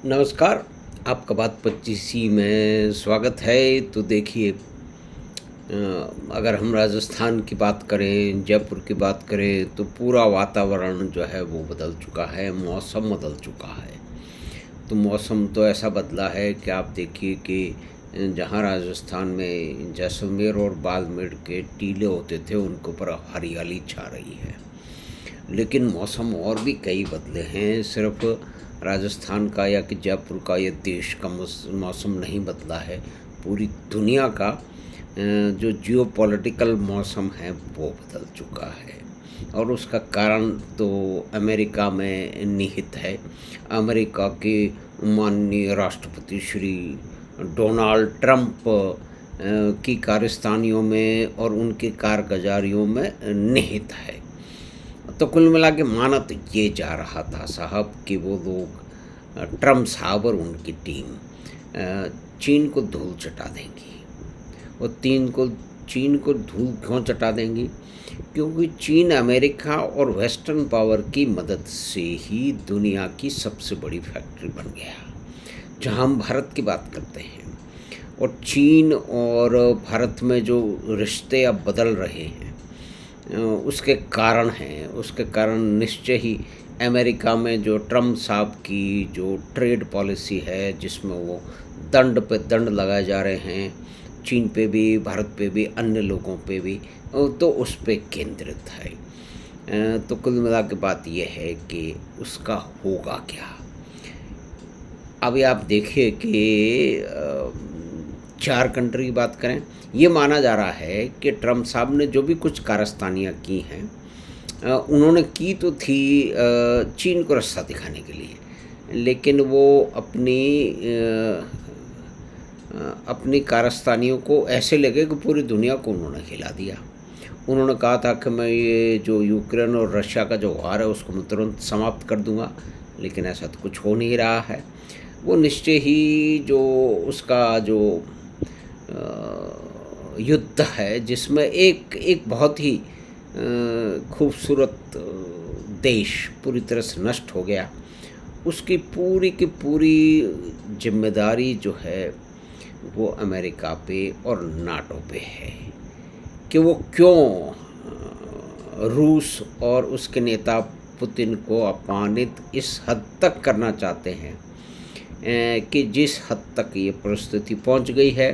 नमस्कार, आपका बात 25 में स्वागत है। तो देखिए अगर हम राजस्थान की बात करें, जयपुर की बात करें तो पूरा वातावरण जो है वो बदल चुका है, मौसम बदल चुका है। तो मौसम तो ऐसा बदला है कि आप देखिए कि जहाँ राजस्थान में जैसलमेर और बाड़मेर के टीले होते थे, उनके ऊपर हरियाली छा रही है। लेकिन मौसम और भी कई बदले हैं, सिर्फ राजस्थान का या कि जयपुर का या देश का मौसम नहीं बदला है, पूरी दुनिया का जो जियोपॉलिटिकल मौसम है वो बदल चुका है। और उसका कारण तो अमेरिका में निहित है। अमेरिका के माननीय राष्ट्रपति श्री डोनाल्ड ट्रंप की कारस्तानियों में और उनकी कारगुजारियों में निहित है। तो कुल मिला के माना तो ये जा रहा था साहब कि वो लोग ट्रम्प साहब और उनकी टीम चीन को धूल चटा देंगी। और चीन को धूल क्यों चटा देंगी? क्योंकि चीन अमेरिका और वेस्टर्न पावर की मदद से ही दुनिया की सबसे बड़ी फैक्ट्री बन गया। जहाँ हम भारत की बात करते हैं और चीन और भारत में जो रिश्ते अब बदल रहे हैं, उसके कारण हैं। उसके कारण निश्चय ही अमेरिका में जो ट्रम्प साहब की जो ट्रेड पॉलिसी है, जिसमें वो दंड पे दंड लगाए जा रहे हैं, चीन पे भी, भारत पे भी, अन्य लोगों पे भी, तो उस पे केंद्रित है। तो कुल मिला के बात यह है कि उसका होगा क्या। अभी आप देखिए कि 4 कंट्री की बात करें, ये माना जा रहा है कि ट्रम्प साहब ने जो भी कुछ कारस्तानियाँ की हैं, उन्होंने की तो थी चीन को रास्ता दिखाने के लिए, लेकिन वो अपनी कारस्तानियों को ऐसे लगे कि पूरी दुनिया को उन्होंने हिला दिया। उन्होंने कहा था कि मैं ये जो यूक्रेन और रशिया का जो वार है उसको मैं तुरंत समाप्त कर दूंगा, लेकिन ऐसा तो कुछ हो नहीं रहा है। वो निश्चय ही जो उसका जो युद्ध है, जिसमें एक एक बहुत ही खूबसूरत देश पूरी तरह से नष्ट हो गया, उसकी पूरी की पूरी जिम्मेदारी जो है वो अमेरिका पे और नाटो पे है कि वो क्यों रूस और उसके नेता पुतिन को अपमानित इस हद तक करना चाहते हैं कि जिस हद तक ये परिस्थिति पहुंच गई है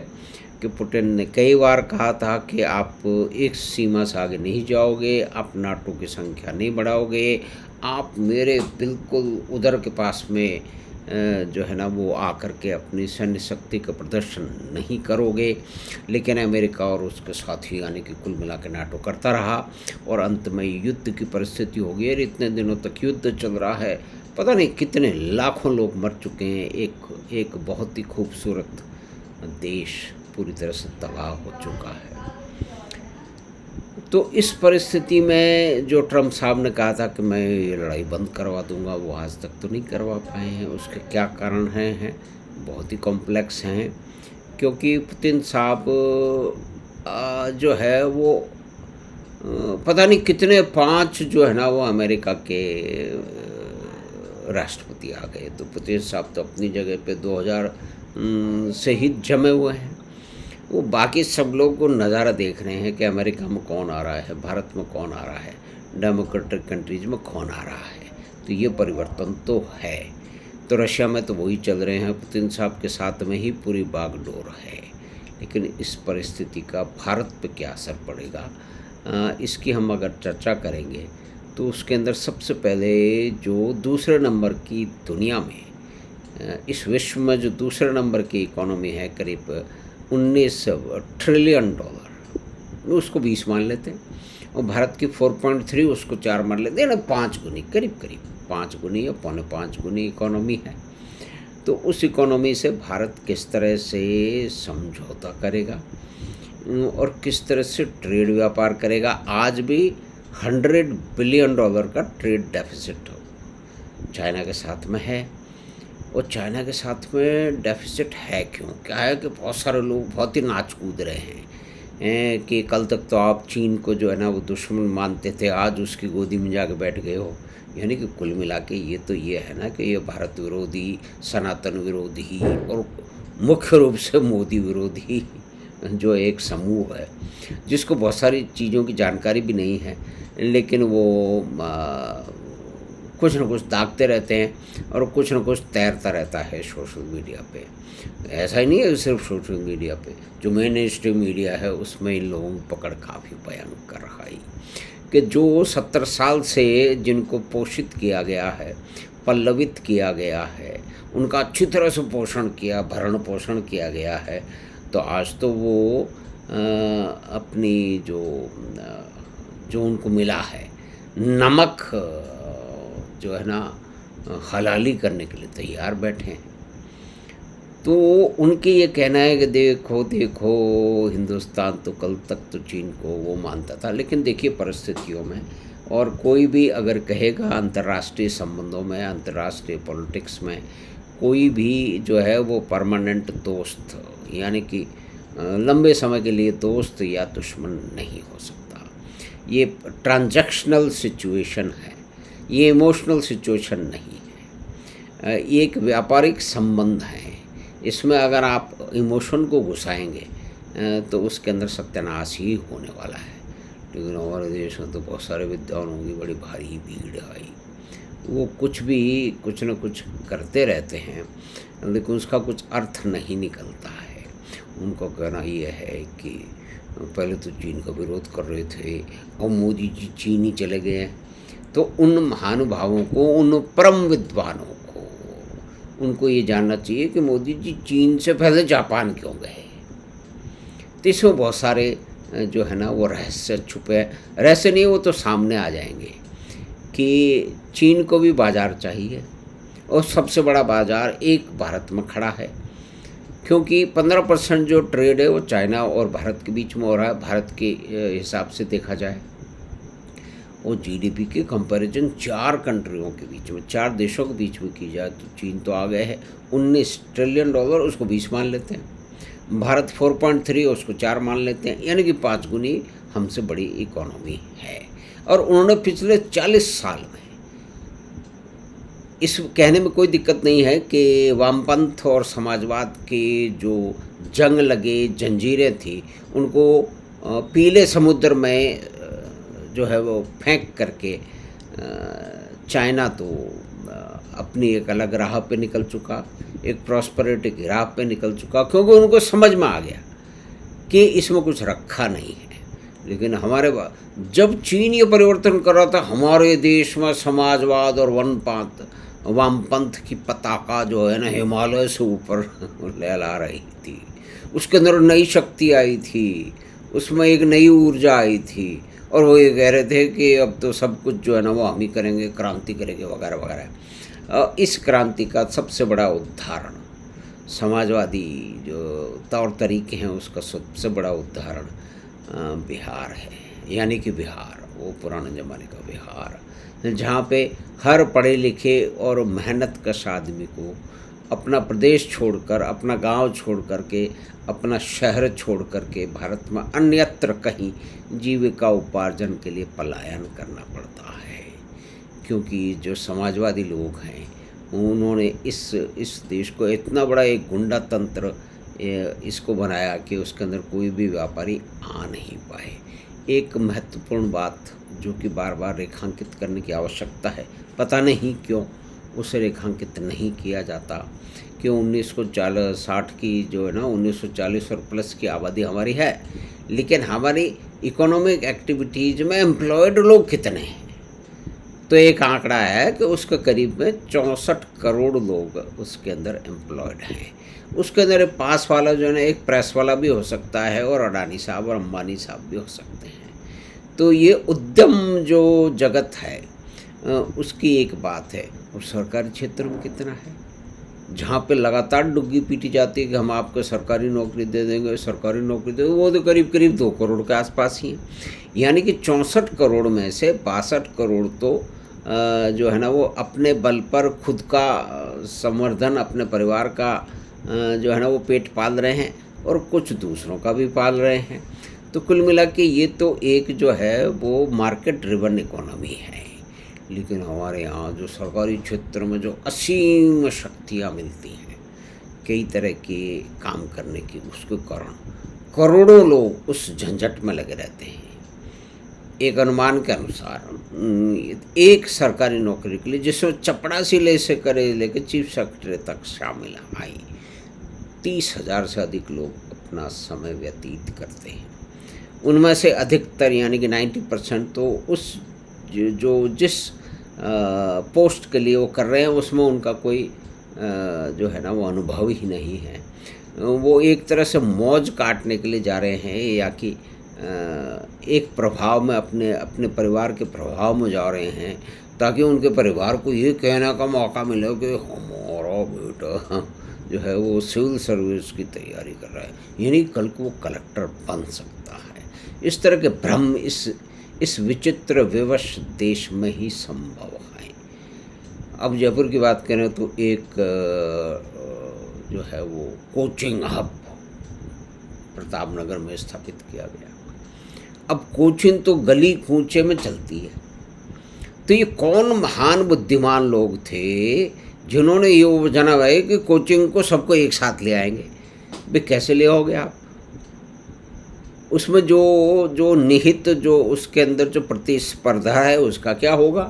कि पुतिन ने कई बार कहा था कि आप एक सीमा से आगे नहीं जाओगे, आप नाटो की संख्या नहीं बढ़ाओगे, आप मेरे बिल्कुल उधर के पास में जो है ना वो आकर के अपनी सैन्य शक्ति का प्रदर्शन नहीं करोगे। लेकिन अमेरिका और उसके साथी यानी कि कुल मिला के नाटो करता रहा और अंत में युद्ध की परिस्थिति हो गई। और इतने दिनों तक युद्ध चल रहा है, पता नहीं कितने लाखों लोग मर चुके हैं। एक बहुत ही खूबसूरत देश पूरी तरह से तबाह हो चुका है। तो इस परिस्थिति में जो ट्रम्प साहब ने कहा था कि मैं ये लड़ाई बंद करवा दूंगा, वो आज तक तो नहीं करवा पाए हैं। उसके क्या कारण हैं बहुत ही कॉम्प्लेक्स हैं। क्योंकि पुतिन साहब जो है वो पता नहीं कितने 5 जो है ना वो अमेरिका के राष्ट्रपति आ गए। तो पुतिन साहब तो अपनी जगह पे 2000 से ही जमे हुए हैं। वो बाकी सब लोग को नज़ारा देख रहे हैं कि अमेरिका में कौन आ रहा है, भारत में कौन आ रहा है, डेमोक्रेटिक कंट्रीज में कौन आ रहा है। तो ये परिवर्तन तो है। तो रशिया में तो वही चल रहे हैं, पुतिन साहब के साथ में ही पूरी बागडोर है। लेकिन इस परिस्थिति का भारत पे क्या असर पड़ेगा, इसकी हम अगर चर्चा करेंगे तो उसके अंदर सबसे पहले जो दूसरे नंबर की दुनिया में, इस विश्व में जो दूसरे नंबर की इकोनॉमी है, करीब 19 ट्रिलियन डॉलर, उसको 20 मान लेते हैं, और भारत की 4.3 उसको 4 मान लेते हैं ना, 5 गुनी, करीब 5 गुनी या 4.5 गुनी इकोनॉमी है। तो उस इकोनॉमी से भारत किस तरह से समझौता करेगा और किस तरह से ट्रेड व्यापार करेगा। आज भी 100 बिलियन डॉलर का ट्रेड डेफिसिट चाइना के साथ में है। और चाइना के साथ में डेफिसिट है क्यों? क्या है कि बहुत सारे लोग बहुत ही नाच कूद रहे हैं कि कल तक तो आप चीन को जो है ना वो दुश्मन मानते थे, आज उसकी गोदी में जाके बैठ गए हो। यानी कि कुल मिला के ये है ना कि ये भारत विरोधी, सनातन विरोधी और मुख्य रूप से मोदी विरोधी जो एक समूह है, जिसको बहुत सारी चीज़ों की जानकारी भी नहीं है, लेकिन वो कुछ न कुछ दागते रहते हैं और कुछ न कुछ तैरता रहता है सोशल मीडिया पे। ऐसा ही नहीं है कि सिर्फ सोशल मीडिया पे, जो मेन स्ट्रीम मीडिया है उसमें इन लोगों की पकड़ काफ़ी भयंकर रही कि जो 70 साल से जिनको पोषित किया गया है, पल्लवित किया गया है, उनका अच्छी तरह से पोषण किया, भरण पोषण किया गया है, तो आज तो वो अपनी जो उनको मिला है नमक जो है ना हलाली करने के लिए तैयार बैठे हैं। तो उनके ये कहना है कि देखो देखो हिंदुस्तान तो कल तक तो चीन को वो मानता था, लेकिन देखिए परिस्थितियों में, और कोई भी अगर कहेगा अंतर्राष्ट्रीय संबंधों में, अंतर्राष्ट्रीय पॉलिटिक्स में कोई भी जो है वो परमानेंट दोस्त यानी कि लंबे समय के लिए दोस्त या दुश्मन नहीं हो सकता। ये ट्रांजैक्शनल सिचुएशन है, ये इमोशनल सिचुएशन नहीं है, ये एक व्यापारिक संबंध है। इसमें अगर आप इमोशन को घुसाएंगे तो उसके अंदर सत्यानाश ही होने वाला है। लेकिन हमारे देश में तो बहुत सारे विद्वानों की बड़ी भारी भीड़ आई, वो कुछ न कुछ करते रहते हैं, लेकिन उसका कुछ अर्थ नहीं निकलता है। उनको कहना ये है कि पहले तो चीन का विरोध कर रहे थे और मोदी जी चीन ही चले गए हैं, तो उन महानुभावों को, उन परम विद्वानों को, उनको ये जानना चाहिए कि मोदी जी चीन से पहले जापान क्यों गए। तो इसमें बहुत सारे जो है ना वो रहस्य छुपे हैं। रहस्य नहीं, वो तो सामने आ जाएंगे कि चीन को भी बाज़ार चाहिए और सबसे बड़ा बाज़ार एक भारत में खड़ा है, क्योंकि 15% जो ट्रेड है वो चाइना और भारत के बीच में हो रहा है। भारत के हिसाब से देखा जाए वो जीडीपी के कंपैरिजन 4 कंट्रियों के बीच में, 4 देशों के बीच में की जाए तो चीन तो आ गए हैं $19 ट्रिलियन, उसको 20 मान लेते हैं। भारत 4.3, उसको 4 मान लेते हैं, यानी कि 5 गुनी हमसे बड़ी इकोनॉमी है। और उन्होंने पिछले 40 साल में, इस कहने में कोई दिक्कत नहीं है कि वामपंथ और समाजवाद के जो जंग लगे जंजीरें थी उनको पीले समुद्र में जो है वो फेंक करके चाइना तो अपनी एक अलग राह पे निकल चुका, एक प्रॉस्पेरिटी की राह पे निकल चुका, क्योंकि उनको समझ में आ गया कि इसमें कुछ रखा नहीं है। लेकिन हमारे जब चीन ये परिवर्तन कर रहा था, हमारे देश में समाजवाद और वामपंथ की पताका जो है ना हिमालय से ऊपर लहरा रही थी, उसके अंदर नई शक्ति आई थी, उसमें एक नई ऊर्जा आई थी, और वो ये कह रहे थे कि अब तो सब कुछ जो है ना वो हम ही करेंगे, क्रांति करेंगे वगैरह वगैरह। इस क्रांति का सबसे बड़ा उदाहरण समाजवादी जो तौर तरीके हैं उसका सबसे बड़ा उदाहरण बिहार है। यानी कि बिहार, वो पुराने ज़माने का बिहार, जहाँ पे हर पढ़े लिखे और मेहनतकश आदमी को अपना प्रदेश छोड़कर, अपना गांव छोड़ करके, अपना शहर छोड़ करके भारत में अन्यत्र कहीं जीविका उपार्जन के लिए पलायन करना पड़ता है। क्योंकि जो समाजवादी लोग हैं उन्होंने इस देश को इतना बड़ा एक गुंडा तंत्र इसको बनाया कि उसके अंदर कोई भी व्यापारी आ नहीं पाए। एक महत्वपूर्ण बात जो कि बार बार रेखांकित करने की आवश्यकता है, पता नहीं क्यों उसे रेखांकित नहीं किया जाता कि 1960 की जो है ना 1940 और प्लस की आबादी हमारी है, लेकिन हमारी इकोनॉमिक एक्टिविटीज़ में एम्प्लॉयड लोग कितने हैं। तो एक आंकड़ा है कि उसके करीब में 64 करोड़ लोग उसके अंदर एम्प्लॉयड हैं। उसके अंदर पास वाला जो है ना एक प्रेस वाला भी हो सकता है और अडानी साहब और अंबानी साहब भी हो सकते हैं। तो ये उद्यम जो जगत है उसकी एक बात है। और सरकारी क्षेत्र में कितना है, जहाँ पे लगातार डुग्गी पीटी जाती है कि हम आपको सरकारी नौकरी दे देंगे, सरकारी नौकरी दे देंगे, वो तो करीब करीब 2 करोड़ के आसपास ही हैं। यानी कि 64 करोड़ में से 62 करोड़ तो जो है ना वो अपने बल पर खुद का संवर्धन, अपने परिवार का जो है ना वो पेट पाल रहे हैं और कुछ दूसरों का भी पाल रहे हैं। तो कुल मिला के ये तो एक जो है वो मार्केट ड्रिवन इकोनॉमी है। लेकिन हमारे यहाँ जो सरकारी क्षेत्र में जो असीम शक्तियाँ मिलती हैं कई तरह के काम करने की, उसके कारण करोड़ों लोग उस झंझट में लगे रहते हैं। एक अनुमान के अनुसार एक सरकारी नौकरी के लिए, जिसमें चपड़ासी से करे लेकर चीफ सेक्रेटरी तक शामिल आई, 30,000 से अधिक लोग अपना समय व्यतीत करते हैं। उनमें से अधिकतर यानी कि 90% तो उस जिस पोस्ट के लिए वो कर रहे हैं उसमें उनका कोई जो है ना वो अनुभव ही नहीं है। वो एक तरह से मौज काटने के लिए जा रहे हैं, या कि एक प्रभाव में अपने परिवार के प्रभाव में जा रहे हैं, ताकि उनके परिवार को ये कहने का मौका मिले कि हमारा बेटा जो है वो सिविल सर्विस की तैयारी कर रहा है, यानी कल को वो कलेक्टर बन सकता है। इस तरह के भ्रम इस विचित्र विवश देश में ही संभव है। अब जयपुर की बात करें तो एक जो है वो कोचिंग हब प्रतापनगर में स्थापित किया गया। अब कोचिंग तो गली कूचे में चलती है, तो ये कौन महान बुद्धिमान लोग थे जिन्होंने ये जाना है कि कोचिंग को सबको एक साथ ले आएंगे। भाई कैसे ले आओगे आप? उसमें जो निहित जो उसके अंदर जो प्रतिस्पर्धा है उसका क्या होगा?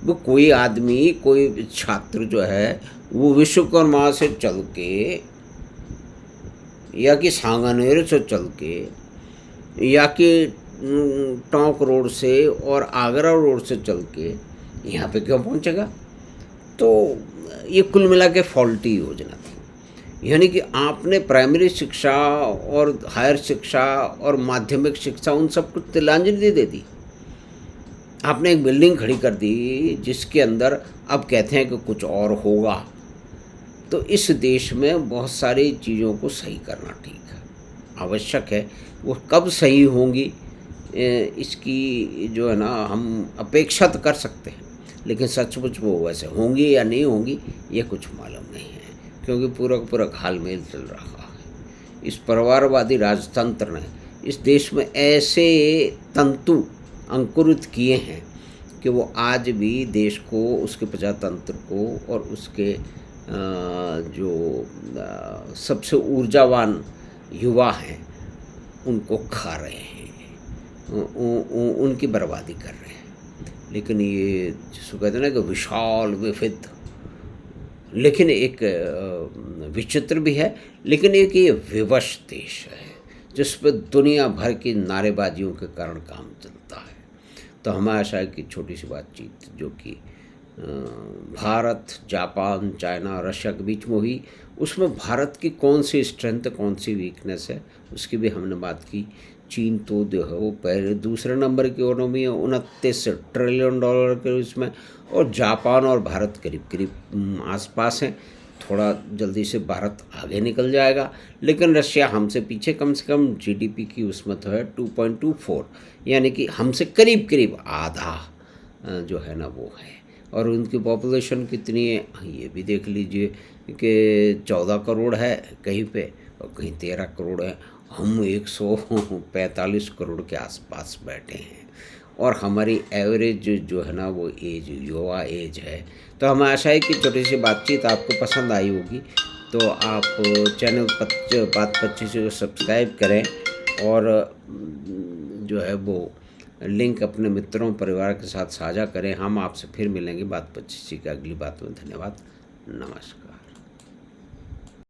वो कोई आदमी, कोई छात्र जो है वो विश्वकर्मा से चल के, या कि सांगानेर से चल के, या कि टोंक रोड से और आगरा रोड से चल के यहाँ पे क्यों पहुँचेगा? तो ये कुल मिला के फॉल्टी योजना थी। यानी कि आपने प्राइमरी शिक्षा और हायर शिक्षा और माध्यमिक शिक्षा उन सब कुछ तिलांजलि दे दी। आपने एक बिल्डिंग खड़ी कर दी जिसके अंदर अब कहते हैं कि कुछ और होगा। तो इस देश में बहुत सारी चीज़ों को सही करना ठीक है, आवश्यक है। वो कब सही होंगी इसकी जो है ना हम अपेक्षा तो कर सकते हैं, लेकिन सचमुच वो वैसे होंगी या नहीं होंगी ये कुछ मालूम नहीं है, क्योंकि पूरा का पूरा घालमेल चल रहा है। इस परिवारवादी राजतंत्र ने इस देश में ऐसे तंतु अंकुरित किए हैं कि वो आज भी देश को, उसके प्रजातंत्र को और उसके जो सबसे ऊर्जावान युवा हैं उनको खा रहे हैं, उनकी बर्बादी कर रहे हैं। लेकिन ये जिसको कहते हैं ना कि विशाल विविध, लेकिन एक विचित्र भी है, लेकिन एक ये विवश देश है जिस पर दुनिया भर की नारेबाजियों के कारण काम चलता है। तो हमें आशा है कि छोटी सी बातचीत जो कि भारत, जापान, चाइना, रशिया के बीच में हुई, उसमें भारत की कौन सी स्ट्रेंथ, कौन सी वीकनेस है उसकी भी हमने बात की। चीन तो जो है वो पहले दूसरे नंबर की इकोनॉमी है, 29 ट्रिलियन डॉलर के उसमें, और जापान और भारत करीब करीब आसपास हैं। थोड़ा जल्दी से भारत आगे निकल जाएगा, लेकिन रशिया हमसे पीछे, कम से कम जीडीपी की उसमें तो है 2.24, यानी कि हमसे करीब करीब आधा जो है ना वो है। और उनकी पॉपुलेशन कितनी है ये भी देख लीजिए कि 14 करोड़ है कहीं पे और कहीं 13 करोड़ है। हम 145 करोड़ के आसपास बैठे हैं, और हमारी एवरेज जो है ना वो एज युवा एज है। तो हमें आशा है कि छोटी सी बातचीत आपको पसंद आई होगी। तो आप चैनल बात 25 को सब्सक्राइब करें, और जो है वो लिंक अपने मित्रों परिवार के साथ साझा करें। हम आपसे फिर मिलेंगे बात 25 की अगली बात में। धन्यवाद, नमस्कार।